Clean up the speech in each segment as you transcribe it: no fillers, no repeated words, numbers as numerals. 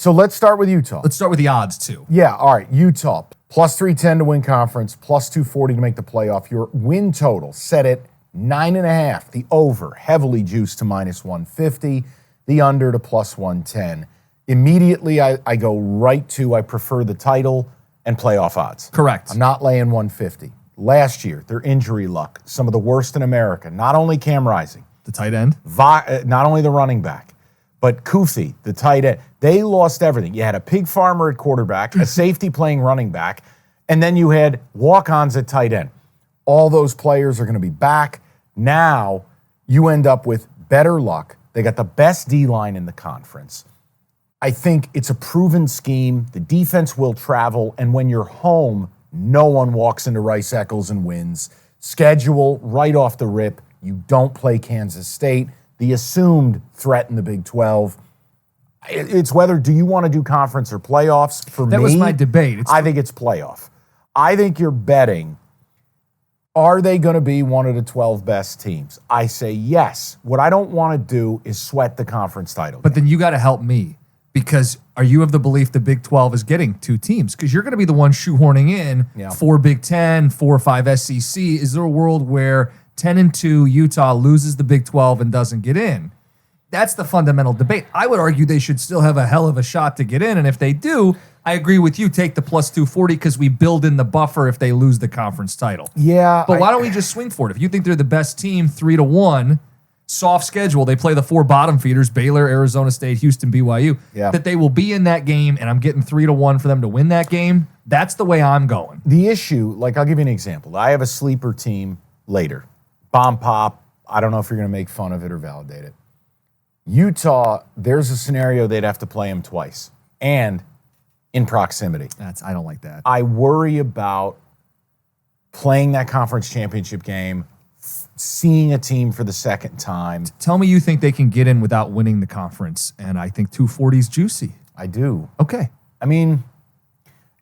So let's start with Utah. Let's start with the odds, too. Yeah, all right. Utah, plus 310 to win conference, plus 240 to make the playoff. Your win total set at 9.5. The over, heavily juiced to minus 150. The under to plus 110. Immediately, I go right to I prefer the title and playoff odds. Correct. I'm not laying 150. Last year, their injury luck, some of the worst in America. Not only Cam Rising. The tight end. Not only the running back, but Kufi, the tight end. They lost everything. You had a pig farmer at quarterback, a safety playing running back, and then you had walk-ons at tight end. All those players are going to be back. Now you end up with better luck. They got the best D-line in the conference. I think it's a proven scheme. The defense will travel, and when you're home, no one walks into Rice Eccles and wins. Schedule right off the rip. You don't play Kansas State, the assumed threat in the Big 12. It's whether do you want to do conference or playoffs. For me, that was my debate. I think it's playoff. I think you're betting, are they going to be one of the 12 best teams? I say yes. What I don't want to do is sweat the conference title. But then you got to help me, because are you of the belief the Big 12 is getting 2 teams? Because you're going to be the one shoehorning in 4 Big 10, 4 or 5 SEC. Is there a world where 10-2 Utah loses the Big 12 and doesn't get in? That's the fundamental debate. I would argue they should still have a hell of a shot to get in, and if they do, I agree with you. Take the plus 240 because we build in the buffer if they lose the conference title. Yeah, but why don't we just swing for it? If you think they're the best team, 3-1, soft schedule. They play the 4 bottom feeders: Baylor, Arizona State, Houston, BYU. Yeah. That they will be in that game, and I'm getting 3-1 for them to win that game. That's the way I'm going. The issue, like I'll give you an example. I have a sleeper team later. Bomb Pop. I don't know if you're going to make fun of it or validate it. Utah, there's a scenario they'd have to play them twice, and in proximity. I don't like that. I worry about playing that conference championship game, seeing a team for the second time. Tell me you think they can get in without winning the conference, and I think 240 is juicy. I do. Okay. I mean,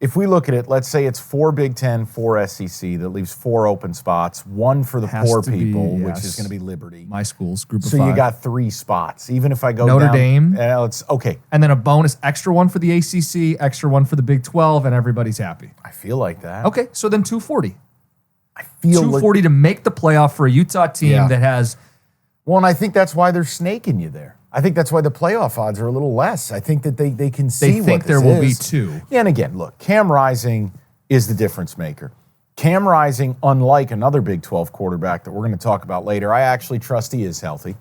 if we look at it, let's say it's 4 Big 10, 4 SEC. That leaves 4 open spots, 1 for the poor people, which is going to be Liberty. My school's group of 5. So you got 3 spots. Even if I go Notre down, Dame. It's okay. And then a bonus extra 1 for the ACC, extra 1 for the Big 12, and everybody's happy. I feel like that. Okay, so then 240. I feel 240 to make the playoff for a Utah team that has. Well, and I think that's why they're snaking you there. I think that's why the playoff odds are a little less. I think that they can see They think what there this will be is. 2. Yeah, and again, look, Cam Rising is the difference maker. Cam Rising, unlike another Big 12 quarterback that we're going to talk about later, I actually trust he is healthy.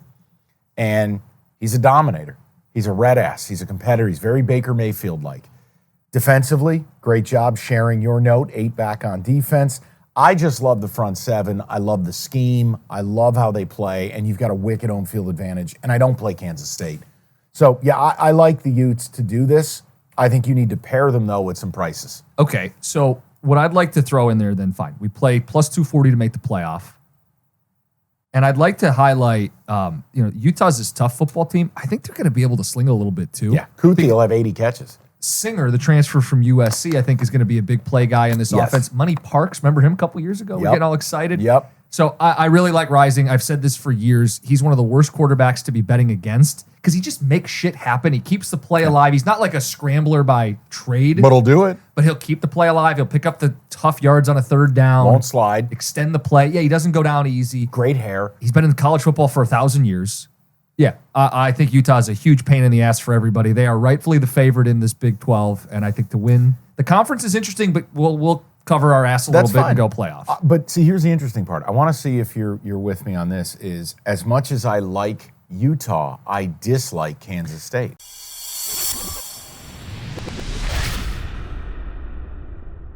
And he's a dominator. He's a red ass. He's a competitor. He's very Baker Mayfield-like. Defensively, great job sharing your note, 8 back on defense. I just love the front 7. I love the scheme. I love how they play. And you've got a wicked home field advantage. And I don't play Kansas State. So, yeah, I like the Utes to do this. I think you need to pair them, though, with some prices. Okay, so what I'd like to throw in there, then fine. We play plus 240 to make the playoff. And I'd like to highlight, Utah's this tough football team. I think they're going to be able to sling a little bit, too. Yeah, Kuthi will have 80 catches. Singer, the transfer from USC, I think is going to be a big play guy in this offense. Money Parks, remember him a couple years ago? We're getting all excited. Yep. So I really like Rising. I've said this for years. He's one of the worst quarterbacks to be betting against because he just makes shit happen. He keeps the play alive. He's not like a scrambler by trade. But he'll do it. But he'll keep the play alive. He'll pick up the tough yards on a 3rd down. Won't slide. Extend the play. Yeah, he doesn't go down easy. Great hair. He's been in college football for 1,000 years. Yeah, I think Utah is a huge pain in the ass for everybody. They are rightfully the favorite in this Big 12, and I think to win the conference is interesting, but we'll cover our ass a little bit and go playoff. But see, here's the interesting part. I want to see if you're with me on this. Is as much as I like Utah, I dislike Kansas State.